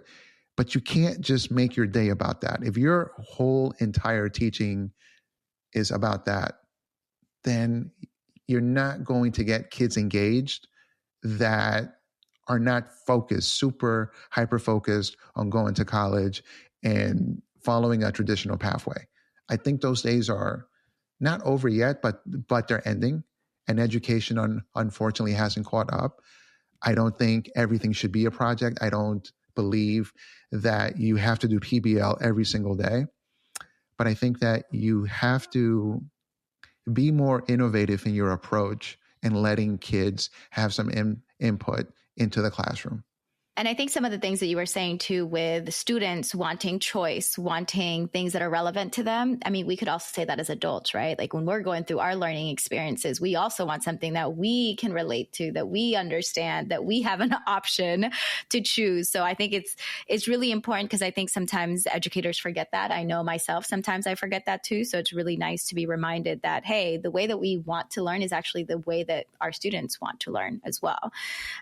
But you can't just make your day about that. If your whole entire teaching is about that, then you're not going to get kids engaged that are not focused, super hyper-focused on going to college and following a traditional pathway. I think those days are not over yet, but they're ending. And education, unfortunately, hasn't caught up. I don't think everything should be a project. I don't believe that you have to do PBL every single day. But I think that you have to be more innovative in your approach and letting kids have some input into the classroom. And I think some of the things that you were saying too, with students wanting choice, wanting things that are relevant to them. I mean, we could also say that as adults, right? Like when we're going through our learning experiences, we also want something that we can relate to, that we understand, that we have an option to choose. So I think it's really important, because I think sometimes educators forget that. I know myself, sometimes I forget that too. So it's really nice to be reminded that, hey, the way that we want to learn is actually the way that our students want to learn as well.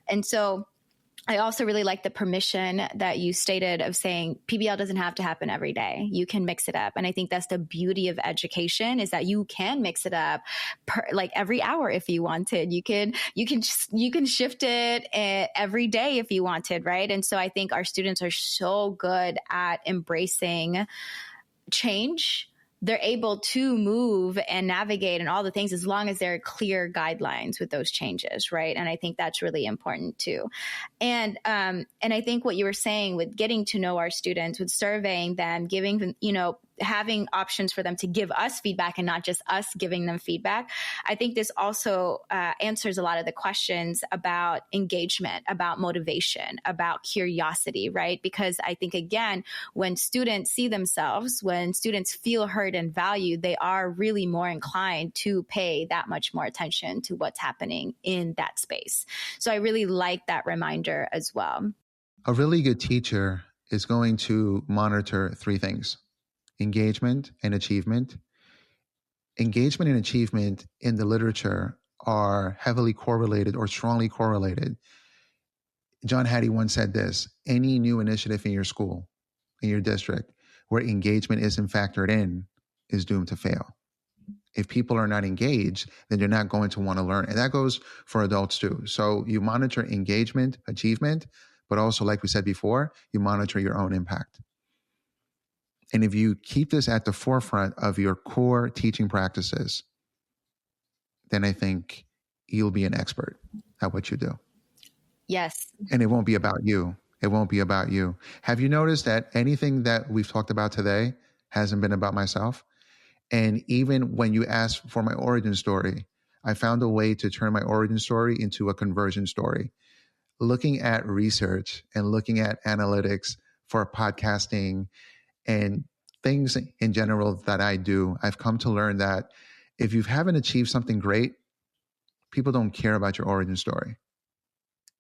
And so I also really like the permission that you stated of saying PBL doesn't have to happen every day. You can mix it up. And I think that's the beauty of education, is that you can mix it up like every hour if you wanted. You can shift it every day if you wanted, right? And so I think our students are so good at embracing change. They're able to move and navigate and all the things, as long as there are clear guidelines with those changes, right? And I think that's really important too. And I think what you were saying with getting to know our students, with surveying them, giving them, having options for them to give us feedback and not just us giving them feedback. I think this also answers a lot of the questions about engagement, about motivation, about curiosity, right? Because I think, again, when students see themselves, when students feel heard and valued, they are really more inclined to pay that much more attention to what's happening in that space. So I really like that reminder as well. A really good teacher is going to monitor three things: engagement and achievement. Engagement and achievement in the literature are heavily correlated or strongly correlated. John Hattie once said this: any new initiative in your school, in your district, where engagement isn't factored in is doomed to fail. If people are not engaged, then they're not going to want to learn. And that goes for adults too. So you monitor engagement, achievement, but also, like we said before, you monitor your own impact. And if you keep this at the forefront of your core teaching practices, then I think you'll be an expert at what you do. Yes. And it won't be about you. It won't be about you. Have you noticed that anything that we've talked about today hasn't been about myself? And even when you asked for my origin story, I found a way to turn my origin story into a conversion story. Looking at research and looking at analytics for podcasting and things in general that I do, I've come to learn that if you haven't achieved something great, people don't care about your origin story.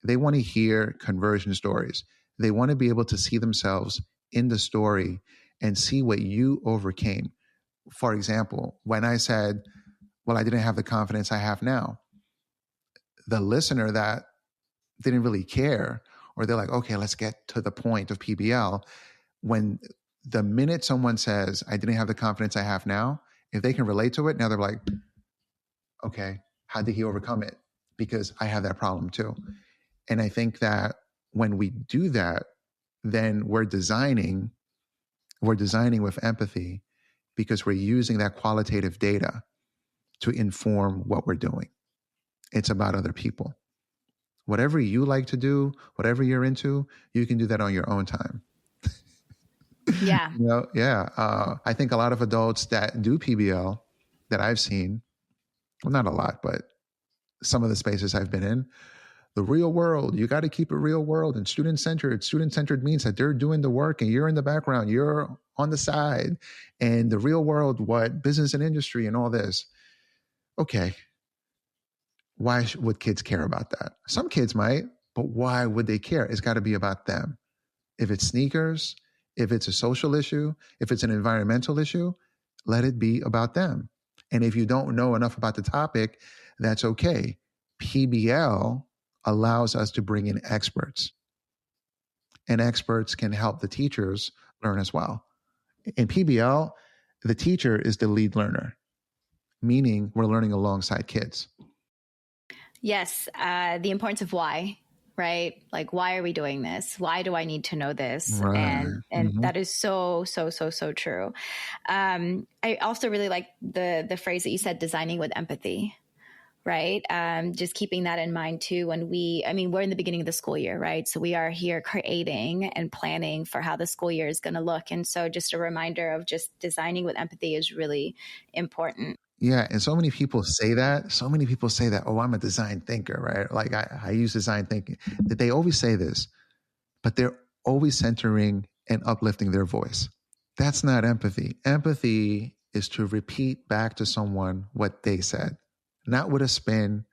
They want to hear conversion stories. They want to be able to see themselves in the story and see what you overcame. For example, when I said, well, I didn't have the confidence I have now, the listener that didn't really care, or they're like, okay, let's get to the point of PBL. When the minute someone says, I didn't have the confidence I have now, if they can relate to it, now they're like, okay, how did he overcome it? Because I have that problem too. And I think that when we do that, then we're designing with empathy, because we're using that qualitative data to inform what we're doing. It's about other people. Whatever you like to do, whatever you're into, you can do that on your own time. Yeah. I think a lot of adults that do PBL that I've seen, well, not a lot, but some of the spaces I've been in, the real world, you got to keep it real world and student-centered. Student-centered means that they're doing the work and you're in the background, you're on the side, and the real world, what business and industry and all this. Okay. Why would kids care about that? Some kids might, but why would they care? It's got to be about them. If it's sneakers, if it's a social issue, if it's an environmental issue, let it be about them. And if you don't know enough about the topic, that's okay. PBL allows us to bring in experts, and experts can help the teachers learn as well. In PBL, the teacher is the lead learner, meaning we're learning alongside kids. Yes. The importance of why, right? Like, why are we doing this? Why do I need to know this? Right. And that is so true. I also really like the phrase that you said, designing with empathy. Right. Just keeping that in mind too. When we're in the beginning of the school year, right? So we are here creating and planning for how the school year is going to look. And so just a reminder of just designing with empathy is really important. Yeah. And so many people say that, oh, I'm a design thinker, right? Like I use design thinking. That they always say this: but they're always centering and uplifting their voice. That's not empathy. Empathy is to repeat back to someone what they said, not with a spin,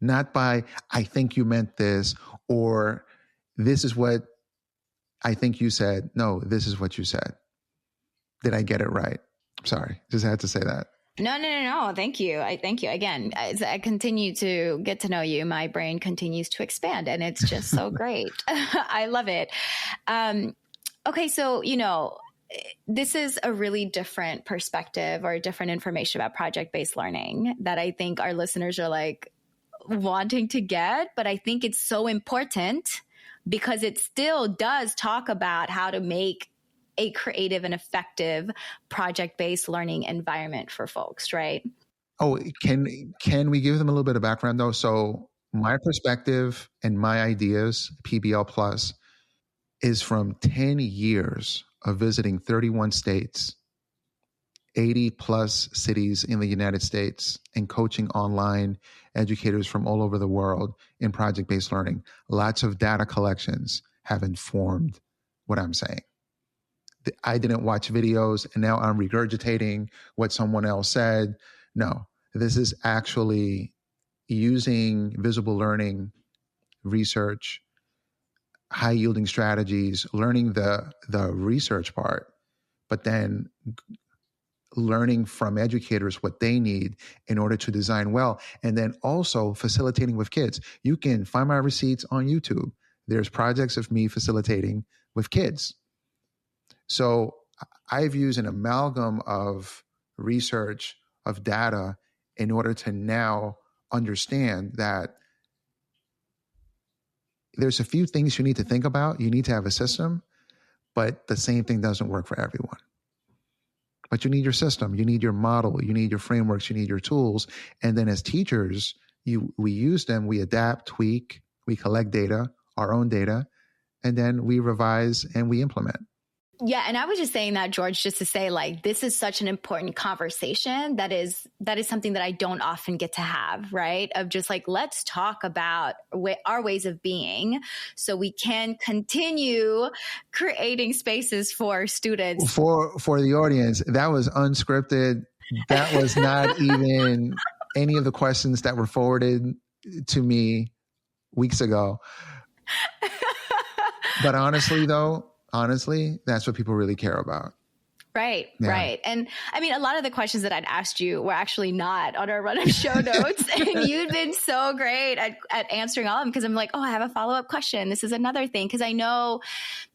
not by, I think you meant this, or this is what I think you said. No, this is what you said. Did I get it right? Sorry, just had to say that. No. Thank you. Thank you. Again, as I continue to get to know you, my brain continues to expand, and it's just so great. I love it. Okay. So, this is a really different perspective or different information about project-based learning that I think our listeners are like wanting to get, but I think it's so important because it still does talk about how to make a creative and effective project-based learning environment for folks, right? Oh, can we give them a little bit of background though? So my perspective and my ideas, PBL Plus, is from 10 years of visiting 31 states, 80 plus cities in the United States, and coaching online educators from all over the world in project-based learning. Lots of data collections have informed what I'm saying. I didn't watch videos and now I'm regurgitating what someone else said. No, this is actually using visible learning research, high yielding strategies, learning the research part, but then learning from educators what they need in order to design well, and then also facilitating with kids. You can find my receipts on YouTube. There's projects of me facilitating with kids. So I've used an amalgam of research, of data, in order to now understand that there's a few things you need to think about. You need to have a system, but the same thing doesn't work for everyone. But you need your system, you need your model, you need your frameworks, you need your tools. And then as teachers, we use them, we adapt, tweak, we collect data, our own data, and then we revise and we implement. Yeah. And I was just saying that, George, just to say, like, this is such an important conversation that is something that I don't often get to have, right? Of just like, let's talk about our ways of being so we can continue creating spaces for students. For the audience, that was unscripted. That was not even any of the questions that were forwarded to me weeks ago. But honestly, that's what people really care about. Right, yeah. Right. And I mean, a lot of the questions that I'd asked you were actually not on our run-up show notes. And you've been so great at answering all of them, because I'm like, oh, I have a follow-up question. This is another thing. Because I know,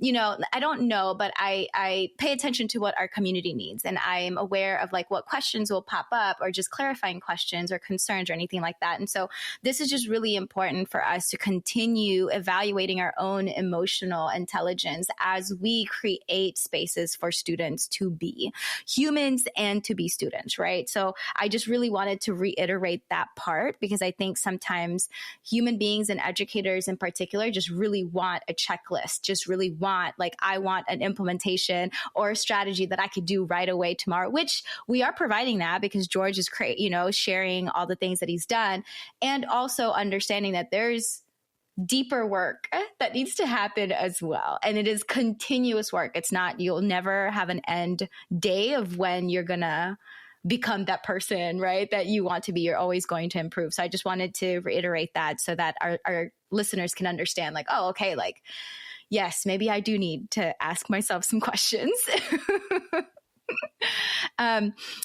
I don't know, but I pay attention to what our community needs. And I'm aware of like what questions will pop up, or just clarifying questions or concerns or anything like that. And so this is just really important for us to continue evaluating our own emotional intelligence as we create spaces for students to be humans and to be students, right? So I just really wanted to reiterate that part, because I think sometimes human beings and educators in particular just really want a checklist, just really want, like, I want an implementation or a strategy that I could do right away tomorrow, which we are providing that because George is sharing all the things that he's done, and also understanding that there's deeper work that needs to happen as well. And it is continuous work. It's not, you'll never have an end day of when you're going to become that person, right, that you want to be. You're always going to improve. So I just wanted to reiterate that so that our listeners can understand, like, oh, okay, like, yes, maybe I do need to ask myself some questions.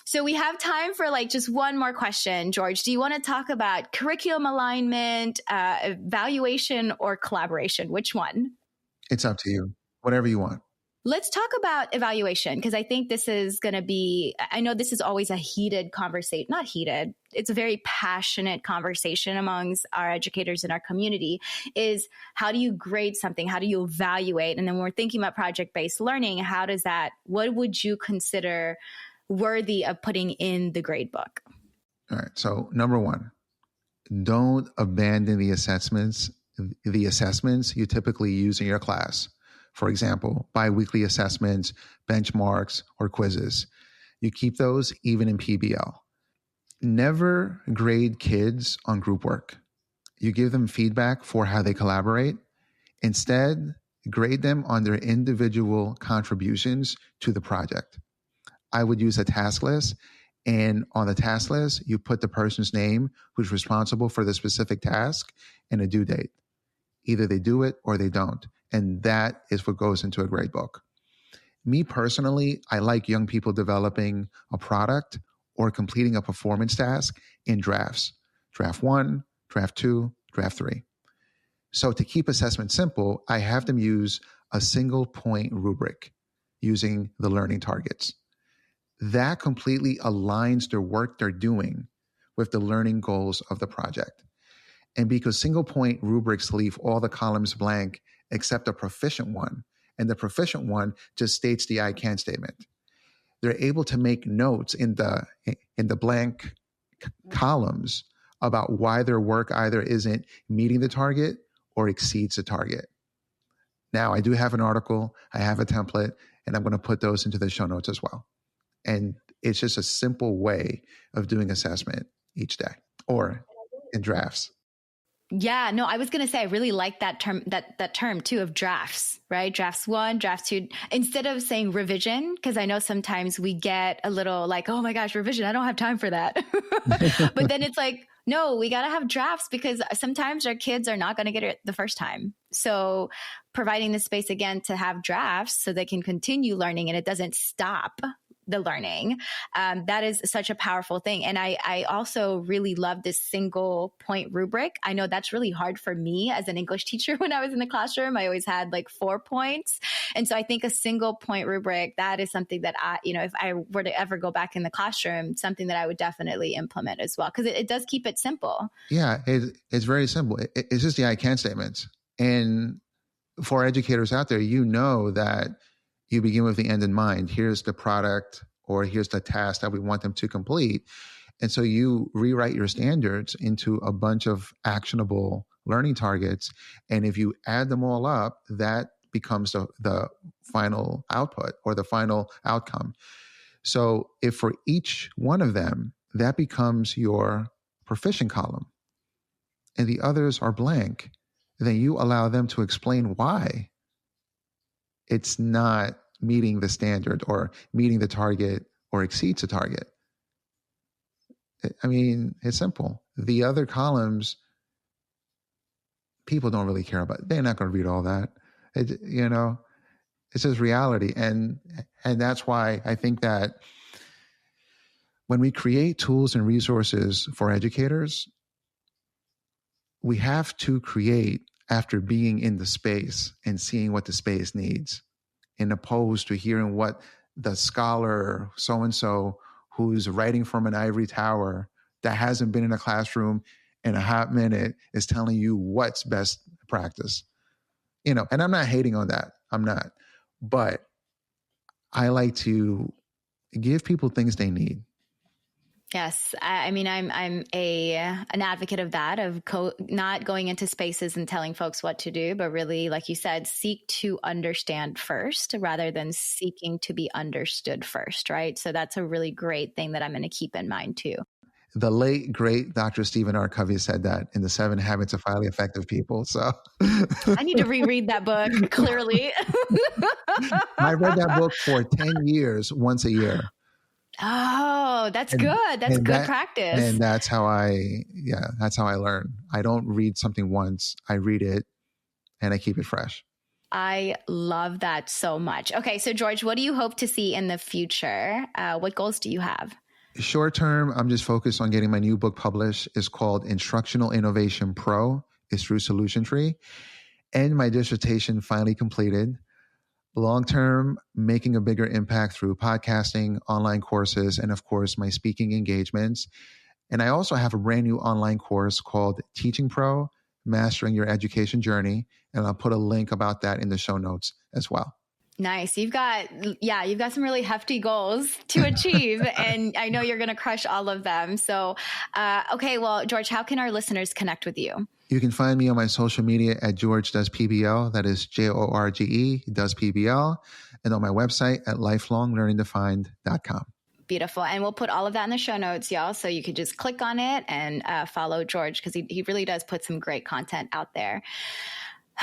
So we have time for like just one more question. George, do you want to talk about curriculum alignment, evaluation, or collaboration? Which one? It's up to you. Whatever you want. Let's talk about evaluation, because I think this is going to be, I know this is always a heated conversation, not heated. It's a very passionate conversation amongst our educators in our community, is how do you grade something? How do you evaluate? And then when we're thinking about project-based learning, what would you consider worthy of putting in the grade book? All right. So number one, don't abandon the assessments you typically use in your class. For example, biweekly assessments, benchmarks, or quizzes. You keep those even in PBL. Never grade kids on group work. You give them feedback for how they collaborate. Instead, grade them on their individual contributions to the project. I would use a task list, and on the task list, you put the person's name who's responsible for the specific task and a due date. Either they do it or they don't. And that is what goes into a grade book. Me personally, I like young people developing a product or completing a performance task in drafts. Draft 1, draft 2, draft 3. So to keep assessment simple, I have them use a single point rubric using the learning targets. That completely aligns their work they're doing with the learning goals of the project. And because single point rubrics leave all the columns blank except a proficient one, and the proficient one just states the I can statement, they're able to make notes in the blank columns about why their work either isn't meeting the target or exceeds the target. Now, I do have an article, I have a template, and I'm going to put those into the show notes as well. And it's just a simple way of doing assessment each day or in drafts. Yeah, no, I was going to say, I really like that term, that term too of drafts, right? Drafts 1, draft 2, instead of saying revision, because I know sometimes we get a little like, oh my gosh, revision, I don't have time for that. But then it's like, no, we got to have drafts because sometimes our kids are not going to get it the first time. So providing the space again to have drafts so they can continue learning and it doesn't stop the learning. That is such a powerful thing. And I also really love this single point rubric. I know that's really hard for me as an English teacher when I was in the classroom. I always had like 4 points. And so I think a single point rubric, that is something that if I were to ever go back in the classroom, something that I would definitely implement as well, because it does keep it simple. Yeah, it's very simple. It's just the I can statements. And for educators out there, you know that you begin with the end in mind. Here's the product or here's the task that we want them to complete. And so you rewrite your standards into a bunch of actionable learning targets. And if you add them all up, that becomes the final output or the final outcome. So if for each one of them, that becomes your proficient column and the others are blank, then you allow them to explain why it's not meeting the standard or meeting the target or exceeds the target. I mean, it's simple. The other columns, people don't really care about. They're not going to read all that. It's just reality. And that's why I think that when we create tools and resources for educators, we have to create after being in the space and seeing what the space needs, in opposed to hearing what the scholar so-and-so who's writing from an ivory tower that hasn't been in a classroom in a hot minute is telling you what's best practice. And I'm not hating on that. I'm not. But I like to give people things they need. Yes. I mean, I'm an advocate of that, of not going into spaces and telling folks what to do, but really, like you said, seek to understand first rather than seeking to be understood first, right? So that's a really great thing that I'm going to keep in mind too. The late, great Dr. Stephen R. Covey said that in the 7 Habits of Highly Effective People. So I need to reread that book, clearly. I read that book for 10 years, once a year. Oh, that's good. That's good practice. And that's how I learn. I don't read something once. I read it and I keep it fresh. I love that so much. Okay. So George, what do you hope to see in the future? What goals do you have? Short term, I'm just focused on getting my new book published. It's called Instructional Innovation Pro. It's through Solution Tree. And my dissertation finally completed. Long term, making a bigger impact through podcasting, online courses, and of course, my speaking engagements. And I also have a brand new online course called Teaching Pro, Mastering Your Education Journey. And I'll put a link about that in the show notes as well. Nice. You've got some really hefty goals to achieve, and I know you're going to crush all of them. So, okay. Well, George, how can our listeners connect with you? You can find me on my social media at George Does PBL. That is Jorge Does PBL. And on my website at lifelonglearningdefined.com. Beautiful. And we'll put all of that in the show notes, y'all. So you could just click on it and follow George because he really does put some great content out there.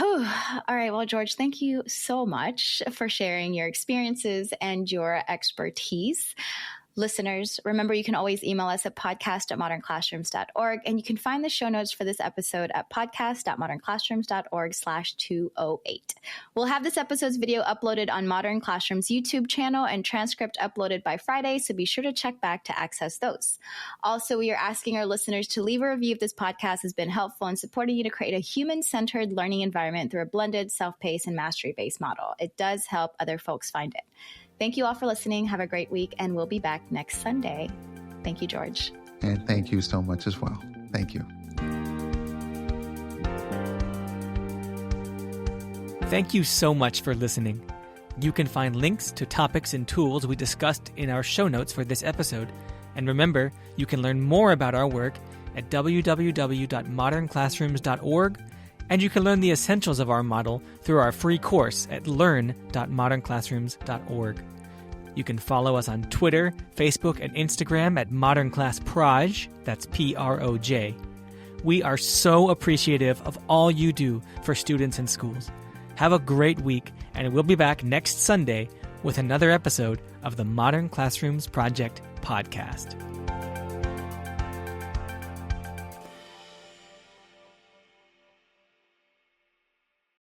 All right. Well, George, thank you so much for sharing your experiences and your expertise. Listeners, remember you can always email us at podcast@modernclassrooms.org, and you can find the show notes for this episode at podcast.modernclassrooms.org/208. We'll have this episode's video uploaded on Modern Classroom's YouTube channel and transcript uploaded by Friday, so be sure to check back to access those. Also, we are asking our listeners to leave a review if this podcast has been helpful in supporting you to create a human-centered learning environment through a blended, self-paced, and mastery-based model. It does help other folks find it. Thank you all for listening. Have a great week, and we'll be back next Sunday. Thank you, George. And thank you so much as well. Thank you. Thank you so much for listening. You can find links to topics and tools we discussed in our show notes for this episode. And remember, you can learn more about our work at www.modernclassrooms.org, and you can learn the essentials of our model through our free course at learn.modernclassrooms.org. You can follow us on Twitter, Facebook, and Instagram at Modern Class Proj, that's Proj. We are so appreciative of all you do for students and schools. Have a great week, and we'll be back next Sunday with another episode of the Modern Classrooms Project podcast.